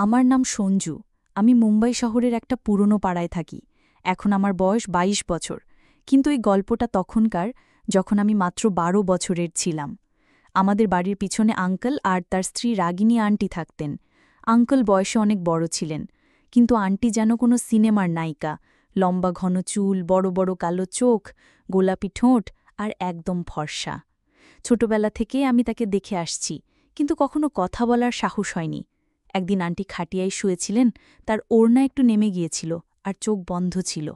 আমার নাম সঞ্জু। আমি মুম্বাই শহরের একটা পুরনো পাড়ায় থাকি। এখন আমার বয়স ২২ বছর। কিন্তু এই গল্পটা তখনকার, যখন আমি মাত্র ১২ বছরের ছিলাম। আমাদের বাড়ির পিছনে আঙ্কেল আর তার স্ত্রী রাগিনী আন্টি থাকতেন। আঙ্কেল বয়সে অনেক বড় ছিলেন, কিন্তু আন্টি যেন কোনো সিনেমার নায়িকা। লম্বা ঘন চুল, বড় বড় কালো চোখ, গোলাপি ঠোঁট আর একদম ফর্সা। ছোটবেলা থেকে আমি তাকে দেখে আসছি, কিন্তু কখনো কথা বলার সাহস হয়নি। একদিন আন্টি খাটিয়ায় শুয়েছিলেন, তার ওড়না একটু নেমে গিয়েছিল আর চোখ বন্ধ ছিল।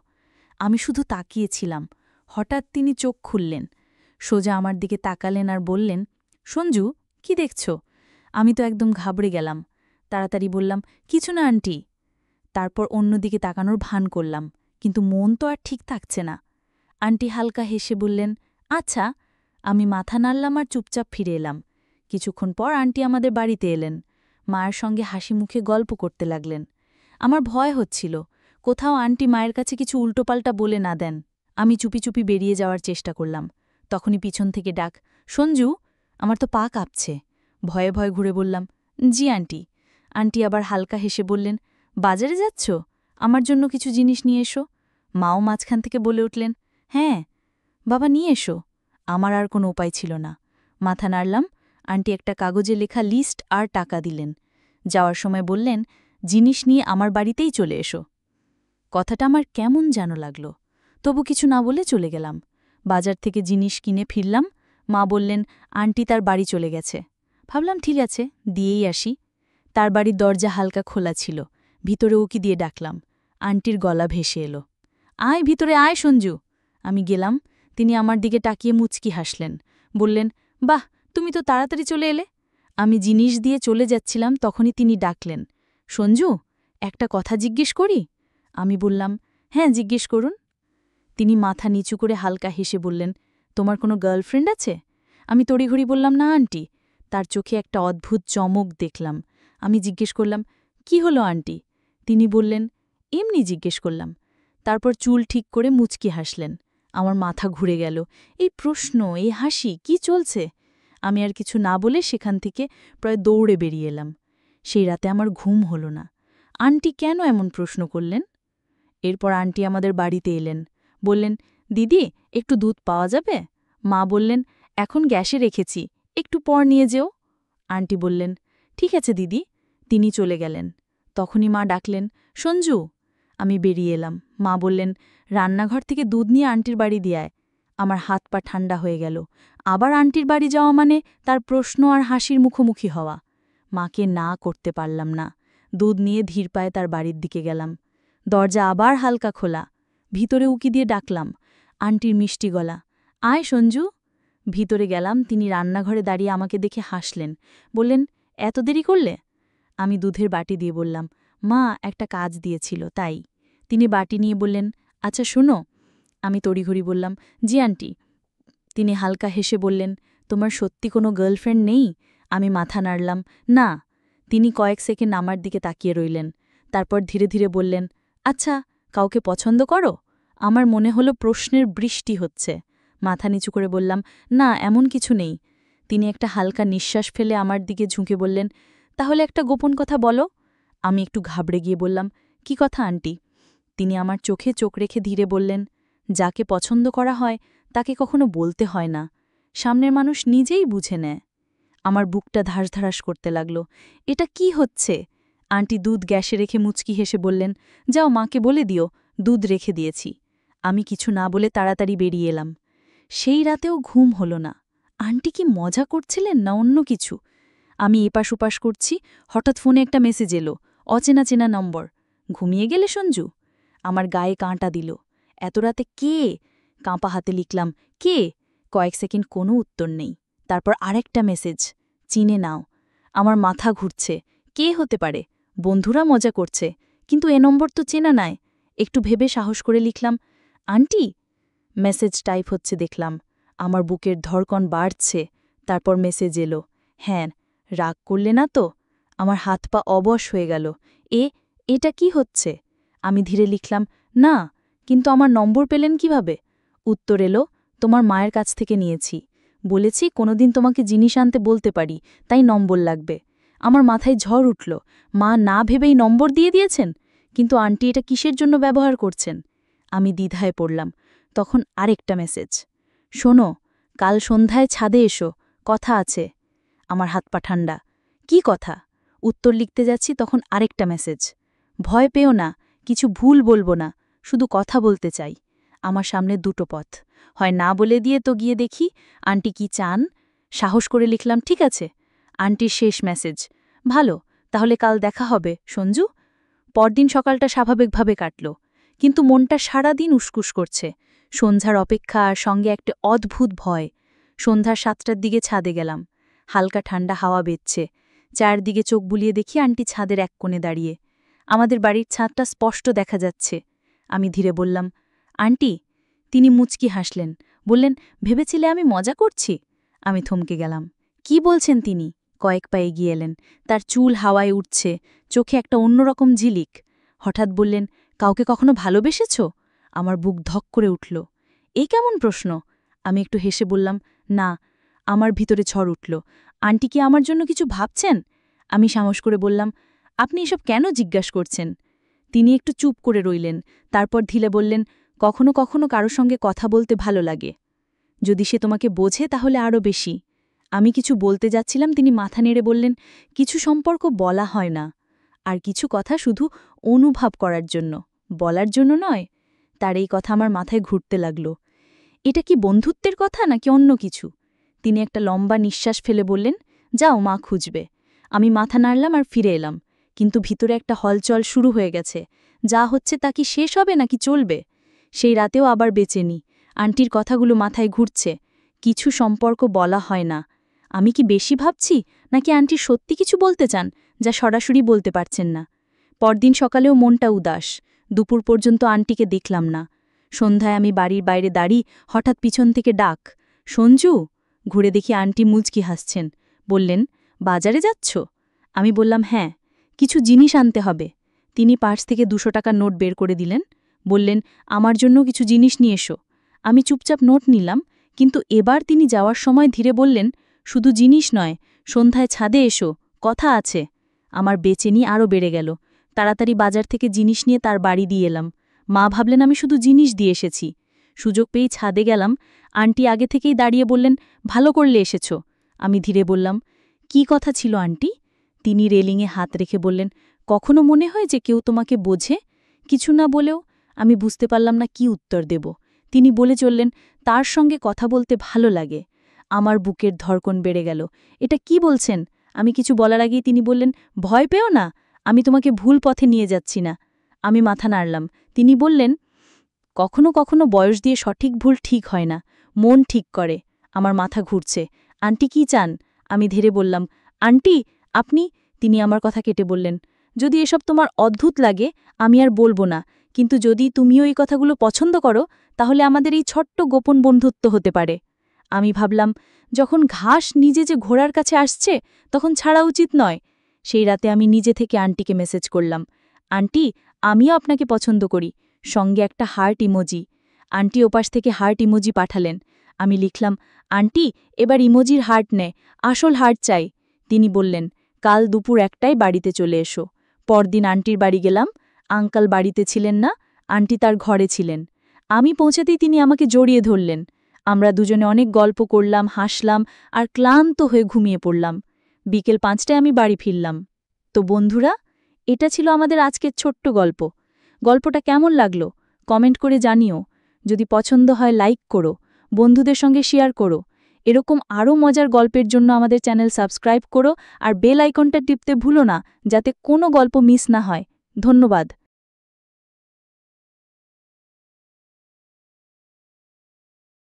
আমি শুধু তাকিয়েছিলাম। হঠাৎ তিনি চোখ খুললেন, সোজা আমার দিকে তাকালেন আর বললেন, সঞ্জু, কি দেখছ? আমি তো একদম ঘাবড়ে গেলাম। তাড়াতাড়ি বললাম, কিছু না আন্টি। তারপর অন্যদিকে তাকানোর ভান করলাম, কিন্তু মন তো আর ঠিক থাকছে না। আন্টি হালকা হেসে বললেন, আচ্ছা। আমি মাথা নাড়লাম আর চুপচাপ ফিরে এলাম। কিছুক্ষণ পর আন্টি আমাদের বাড়িতে এলেন। মায়ের সঙ্গে হাসি মুখে গল্প করতে লাগলেন। আমার ভয় হচ্ছিল, কোথাও আন্টি মায়ের কাছে কিছু উল্টোপাল্টা বলে না দেন। আমি চুপি চুপি বেরিয়ে যাওয়ার চেষ্টা করলাম। তখনই পিছন থেকে ডাক, সঞ্জু। আমার তো পা কাঁপছে। ভয়ে ভয়ে ঘুরে বললাম, জি আন্টি। আন্টি আবার হালকা হেসে বললেন, বাজারে যাচ্ছ? আমার জন্য কিছু জিনিস নিয়ে এসো। মাও মাঝখান থেকে বলে উঠলেন, হ্যাঁ বাবা, নিয়ে এসো। আমার আর কোনো উপায় ছিল না। মাথা নাড়লাম। আন্টি একটা কাগজে লেখা লিস্ট আর টাকা দিলেন। যাওয়ার সময় বললেন, জিনিস নিয়ে আমার বাড়িতেই চলে এসো। কথাটা আমার কেমন যেন লাগল, তবু কিছু না বলে চলে গেলাম। বাজার থেকে জিনিস কিনে ফিরলাম। মা বললেন, আন্টি তার বাড়ি চলে গেছে। ভাবলাম ঠিক আছে, দিয়েই আসি। তার বাড়ির দরজা হালকা খোলা ছিল। ভিতরে উকি দিয়ে ডাকলাম। আন্টির গলা ভেসে এলো, আয় ভিতরে আয় সঞ্জু। আমি গেলাম। তিনি আমার দিকে তাকিয়ে মুচকি হাসলেন। বললেন, বাহ, তুমি তো তাড়াতাড়ি চলে এলে। আমি জিনিস দিয়ে চলে যাচ্ছিলাম, তখনই তিনি ডাকলেন, সঞ্জু, একটা কথা জিজ্ঞেস করি? আমি বললাম, হ্যাঁ জিজ্ঞেস করুন। তিনি মাথা নিচু করে হালকা হেসে বললেন, তোমার কোনো গার্লফ্রেন্ড আছে? আমি তড়িঘড়ি বললাম, না আন্টি। তার চোখে একটা অদ্ভুত চমক দেখলাম। আমি জিজ্ঞেস করলাম, কি হলো আন্টি? তিনি বললেন, এমনি জিজ্ঞেস করলাম। তারপর চুল ঠিক করে মুচকি হাসলেন। আমার মাথা ঘুরে গেল। এই প্রশ্ন, এই হাসি, কি চলছে? আমি আর কিছু না বলে সেখান থেকে প্রায় দৌড়ে বেরিয়ে এলাম। সেই রাতে আমার ঘুম হল না। আন্টি কেন এমন প্রশ্ন করলেন? এরপর আন্টি আমাদের বাড়িতে এলেন। বললেন, দিদি, একটু দুধ পাওয়া যাবে? মা বললেন, এখন গ্যাসে রেখেছি, একটু পর নিয়ে যেও। আন্টি বললেন, ঠিক আছে দিদি। তিনি চলে গেলেন। তখনই মা ডাকলেন, সঞ্জু। আমি বেরিয়ে এলাম। মা বললেন, রান্নাঘর থেকে দুধ নিয়ে আন্টির বাড়ি দিয়ে আয়। আমার হাত পা ঠান্ডা হয়ে গেল। আবার আন্টির বাড়ি যাওয়া মানে তার প্রশ্ন আর হাসির মুখোমুখি হওয়া। মাকে না করতে পারলাম না। দুধ নিয়ে ধীর পায়ে তার বাড়ির দিকে গেলাম। দরজা আবার হালকা খোলা। ভিতরে উকি দিয়ে ডাকলাম। আন্টির মিষ্টি গলা, আয় সঞ্জু। ভিতরে গেলাম। তিনি রান্নাঘরে দাঁড়িয়ে আমাকে দেখে হাসলেন। বললেন, এত দেরি করলে? আমি দুধের বাটি দিয়ে বললাম, মা একটা কাজ দিয়েছিল, তাই। তিনি বাটি নিয়ে বললেন, আচ্ছা শোনো। আমি তড়িঘড়ি বললাম, জি আন্টি। তিনি হালকা হেসে বললেন, তোমার সত্যি কোনো গার্লফ্রেন্ড নেই? আমি মাথা নাড়লাম, না। তিনি কয়েক সেকেন্ড আমার দিকে তাকিয়ে রইলেন। তারপর ধীরে ধীরে বললেন, আচ্ছা, কাউকে পছন্দ করো? আমার মনে হলো প্রশ্নের বৃষ্টি হচ্ছে। মাথা নিচু করে বললাম, না, এমন কিছু নেই। তিনি একটা হালকা নিঃশ্বাস ফেলে আমার দিকে ঝুঁকে বললেন, তাহলে একটা গোপন কথা বলো। আমি একটু ঘাবড়ে গিয়ে বললাম, কি কথা আন্টি? তিনি আমার চোখে চোখ রেখে ধীরে বললেন, যাকে পছন্দ করা হয় তাকে কখনো বলতে হয় না, সামনের মানুষ নিজেই বুঝে নেয়। আমার বুকটা ধাসধাস করতে লাগল। এটা কি হচ্ছে? আন্টি দুধ গ্যাসে রেখে মুচকি হেসে বললেন, যাও মাকে বলে দিও, দুধ রেখে দিয়েছি। আমি কিছু না বলে তাড়াতাড়ি বেরিয়ে এলাম। সেই রাতেও ঘুম হল না। আন্টি কি মজা করছিলেন না অন্য কিছু? আমি এপাশ ওপাশ করছি, হঠাৎ ফোনে একটা মেসেজ এলো, অচেনা চেনা নম্বর। ঘুমিয়ে গেলে সঞ্জু? আমার গায়ে কাঁটা দিল। এত রাতে কে? কাঁপা হাতে লিখলাম, কে? কয়েক সেকেন্ড কোনো উত্তর নেই। তারপর আরেকটা মেসেজ, চিনে নাও। আমার মাথা ঘুরছে। কে হতে পারে? বন্ধুরা মজা করছে, কিন্তু এ নম্বর তো চেনা নাই। একটু ভেবে সাহস করে লিখলাম, আন্টি। মেসেজ টাইপ হচ্ছে দেখলাম। আমার বুকের ধড়কন বাড়ছে। তারপর মেসেজ এলো, হ্যাঁ, রাগ করলে না তো? আমার হাত পা অবশ হয়ে গেল। এটা কি হচ্ছে? আমি ধীরে লিখলাম, না, কিন্তু আমার নম্বর পেলেন কিভাবে? উত্তর এলো, তোমার মায়ের কাছ থেকে নিয়েছি। বলেছি কোনোদিন তোমাকে জিনিস আনতে বলতে পারি, তাই নম্বর লাগবে। আমার মাথায় ঝড় উঠল। মা না ভেবেই নম্বর দিয়ে দিয়েছেন, কিন্তু আন্টি এটা কিসের জন্য ব্যবহার করছেন? আমি দ্বিধায় পড়লাম। তখন আরেকটা মেসেজ, শোনো, কাল সন্ধ্যায় ছাদে এসো, কথা আছে। আমার হাত পা ঠান্ডা। কি কথা? উত্তর লিখতে যাচ্ছি, তখন আরেকটা মেসেজ, ভয় পেও না, কিছু ভুল বলবো না, শুধু কথা বলতে চাই। আমার সামনে দুটো পথ, হয় না বলে দিয়ে তো গিয়ে দেখি আন্টি কি চান। সাহস করে লিখলাম, ঠিক আছে। আন্টির শেষ মেসেজ, ভালো, তাহলে কাল দেখা হবে সঞ্জু। পরদিন সকালটা স্বাভাবিকভাবে কাটল, কিন্তু মনটা সারা দিন উসকুস করছে। সন্ধ্যার অপেক্ষা আর সঙ্গে একটা অদ্ভুত ভয়। সন্ধ্যার 7টার দিকে ছাদে গেলাম। হালকা ঠান্ডা হাওয়া বেচ্ছে। চারদিকে চোখ বুলিয়ে দেখি আন্টি ছাদের এক কোণে দাঁড়িয়ে। আমাদের বাড়ির ছাদটা স্পষ্ট দেখা যাচ্ছে। আমি ধীরে বললাম, আন্টি। তিনি মুচকি হাসলেন, বললেন, ভেবেছিলে আমি মজা করছি? আমি থমকে গেলাম। কি বলছেন তিনি? কয়েক পা এগিয়ে এলেন। তার চুল হাওয়ায় উঠছে, চোখে একটা অন্যরকম ঝিলিক। হঠাৎ বললেন, কাউকে কখনো ভালোবেসেছ? আমার বুক ধক করে উঠল। এই কেমন প্রশ্ন? আমি একটু হেসে বললাম, না। আমার ভিতরে ঝড় উঠল। আন্টি কি আমার জন্য কিছু ভাবছেন? আমি সাহস করে বললাম, আপনি এসব কেন জিজ্ঞাসা করছেন? তিনি একটু চুপ করে রইলেন, তারপর ধীরে বললেন, কখনো কখনো কারো সঙ্গে কথা বলতে ভালো লাগে। যদি সে তোমাকে বোঝে তাহলে আরও বেশি। আমি কিছু বলতে যাচ্ছিলাম, তিনি মাথা নেড়ে বললেন, কিছু সম্পর্ক বলা হয় না, আর কিছু কথা শুধু অনুভব করার জন্য, বলার জন্য নয়। তার এই কথা আমার মাথায় ঘুরতে লাগল। এটা কি বন্ধুত্বের কথা নাকি অন্য কিছু? তিনি একটা লম্বা নিঃশ্বাস ফেলে বললেন, যাও, মা খুঁজবে। আমি মাথা নাড়লাম আর ফিরে এলাম, কিন্তু ভিতরে একটা হলচল শুরু হয়ে গেছে। যা হচ্ছে তা কি শেষ হবে নাকি চলবে? সেই রাতেও আবার বেঁচে নি। আন্টির কথাগুলো মাথায় ঘুরছে। কিছু সম্পর্ক বলা হয় না। আমি কি বেশি ভাবছি, নাকি আন্টি সত্যি কিছু বলতে চান যা সরাসরি বলতে পারছেন না? পরদিন সকালেও মনটা উদাস। দুপুর পর্যন্ত আন্টিকে দেখলাম না। সন্ধ্যায় আমি বাড়ির বাইরে দাঁড়িয়ে হঠাৎ পিছন থেকে ডাক, সঞ্জু। ঘুরে দেখি আন্টি মুচকি হাসছেন। বললেন, বাজারে যাচ্ছ? আমি বললাম, হ্যাঁ, কিছু জিনিস আনতে হবে। তিনি পার্স থেকে 200 টাকার নোট বের করে দিলেন। বললেন, আমার জন্য কিছু জিনিস নিয়ে এসো। আমি চুপচাপ নোট নিলাম, কিন্তু এবার তিনি যাওয়ার সময় ধীরে বললেন, শুধু জিনিস নয়, সন্ধ্যায় ছাদে এসো, কথা আছে। আমার বেচেনি আরও বেড়ে গেল। তাড়াতাড়ি বাজার থেকে জিনিস নিয়ে তার বাড়ি দিয়ে এলাম। মা ভাবলেন আমি শুধু জিনিস দিয়ে এসেছি। সুযোগ পেয়েই ছাদে গেলাম। আন্টি আগে থেকেই দাঁড়িয়ে বললেন, ভালো করলে এসেছ। আমি ধীরে বললাম, কি কথা ছিল আন্টি? তিনি রেলিংয়ে হাত রেখে বললেন, কখনো মনে হয় যে কেউ তোমাকে বোঝে? কিছু না বলেও আমি বুঝতে পারলাম না কি উত্তর দেব। তিনি বলে চললেন, তার সঙ্গে কথা বলতে ভালো লাগে। আমার বুকের ধড়কন বেড়ে গেল। এটা কি বলছেন? আমি কিছু বলার আগেই তিনি বললেন, ভয় পেও না, আমি তোমাকে ভুল পথে নিয়ে যাচ্ছি না। আমি মাথা নাড়লাম। তিনি বললেন, কখনো কখনো বয়স দিয়ে সঠিক ভুল ঠিক হয় না, মন ঠিক করে। আমার মাথা ঘুরছে। আন্টি কি চান? আমি ধীরে বললাম, আন্টি, আপনি। তিনি আমার কথা কেটে বললেন, যদি এসব তোমার অদ্ভুত লাগে আমি আর বলবো না, কিন্তু যদি তুমিও এই কথাগুলো পছন্দ করো তাহলে আমাদের এই ছোট্ট গোপন বন্ধুত্ব হতে পারে। আমি ভাবলাম, যখন ঘাস নিজে যে ঘোড়ার কাছে আসছে তখন ছাড়া উচিত নয়। সেই রাতে আমি নিজে থেকে আন্টিকে মেসেজ করলাম, আন্টি, আমিও আপনাকে পছন্দ করি, সঙ্গে একটা হার্ট ইমোজি। আন্টি ওপাশ থেকে হার্ট ইমোজি পাঠালেন। আমি লিখলাম, আন্টি, এবার ইমোজির হার্ট নে, আসল হার্ট চাই। তিনি বললেন, কাল দুপুর 1টায় বাড়িতে চলে এসো। পরদিন আন্টির বাড়ি গেলাম। আঙ্কাল বাড়িতে ছিলেন না, আন্টি তার ঘরে ছিলেন। আমি পৌঁছাতেই তিনি আমাকে জড়িয়ে ধরলেন। আমরা দুজনে অনেক গল্প করলাম, হাসলাম আর ক্লান্ত হয়ে ঘুমিয়ে পড়লাম। বিকেল 5টায় আমি বাড়ি ফিরলাম। তো বন্ধুরা, এটা ছিল আমাদের আজকের ছোট্ট গল্প। গল্পটা কেমন লাগলো কমেন্ট করে জানিও। যদি পছন্দ হয় লাইক করো, বন্ধুদের সঙ্গে শেয়ার করো। এরকম আরও মজার গল্পের জন্য আমাদের চ্যানেল সাবস্ক্রাইব করো আর বেল আইকনটা টিপতে ভুলো না, যাতে কোনো গল্প মিস না হয়। ধন্যবাদ।